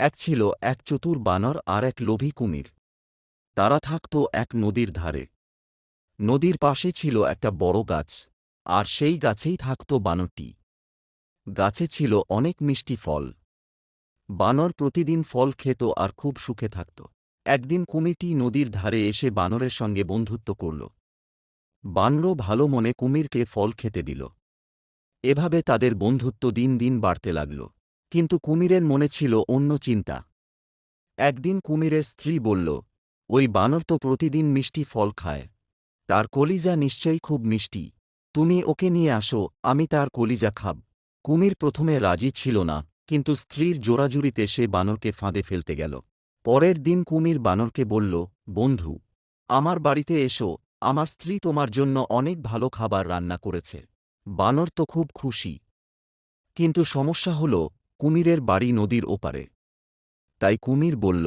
এক ছিল এক চতুর বানর আর এক লোভী কুমির। তারা থাকত এক নদীর ধারে। নদীর পাশে ছিল একটা বড় গাছ, আর সেই গাছেই থাকত বানরটি। গাছে ছিল অনেক মিষ্টি ফল। বানর প্রতিদিন ফল খেত আর খুব সুখে থাকত। একদিন কুমিরটি নদীর ধারে এসে বানরের সঙ্গে বন্ধুত্ব করল। বানরও ভালো মনে কুমিরকে ফল খেতে দিল। এভাবে তাদের বন্ধুত্ব দিন দিন বাড়তে লাগল। কিন্তু কুমিরের মনে ছিল অন্য চিন্তা। একদিন কুমিরের স্ত্রী বলল, ওই বানর তো প্রতিদিন মিষ্টি ফল খায়, তার কলিজা নিশ্চয়ই খুব মিষ্টি। তুমি ওকে নিয়ে আসো, আমি তার কলিজা খাব। কুমির প্রথমে রাজি ছিল না, কিন্তু স্ত্রীর জোরাজুরিতে সে বানরকে ফাঁদে ফেলতে গেল। পরের দিন কুমির বানরকে বলল, বন্ধু, আমার বাড়িতে এসো, আমার স্ত্রী তোমার জন্য অনেক ভালো খাবার রান্না করেছে। বানর তো খুব খুশি। কিন্তু সমস্যা হল, কুমিরের বাড়ি নদীর ওপারে। তাই কুমির বলল,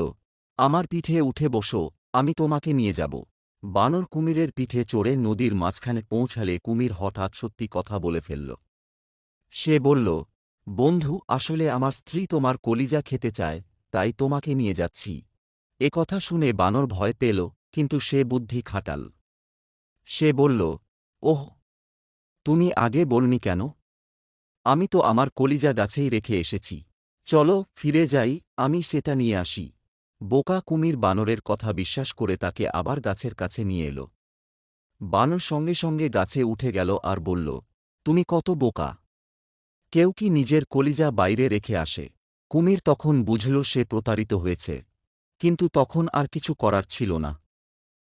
আমার পিঠে উঠে বসো, আমি তোমাকে নিয়ে যাব। বানর কুমিরের পিঠে চড়ে নদীর মাঝখানে পৌঁছালে কুমির হঠাৎ সত্যি কথা বলে ফেলল। সে বলল, বন্ধু, আসলে আমার স্ত্রী তোমার কলিজা খেতে চায়, তাই তোমাকে নিয়ে যাচ্ছি। এ কথা শুনে বানর ভয় পেল, কিন্তু সে বুদ্ধি খাটাল। সে বলল, ওহ, তুমি আগে বলনি কেন? আমি তো আমার কলিজা গাছেই রেখে এসেছি। চলো ফিরে যাই, আমি সেটা নিয়ে আসি। বোকা কুমির বানরের কথা বিশ্বাস করে তাকে আবার গাছের কাছে নিয়ে এল। বানর সঙ্গে সঙ্গে গাছে উঠে গেল আর বলল, তুমি কত বোকা! কেউ কি নিজের কলিজা বাইরে রেখে আসে? কুমির তখন বুঝল সে প্রতারিত হয়েছে, কিন্তু তখন আর কিছু করার ছিল না।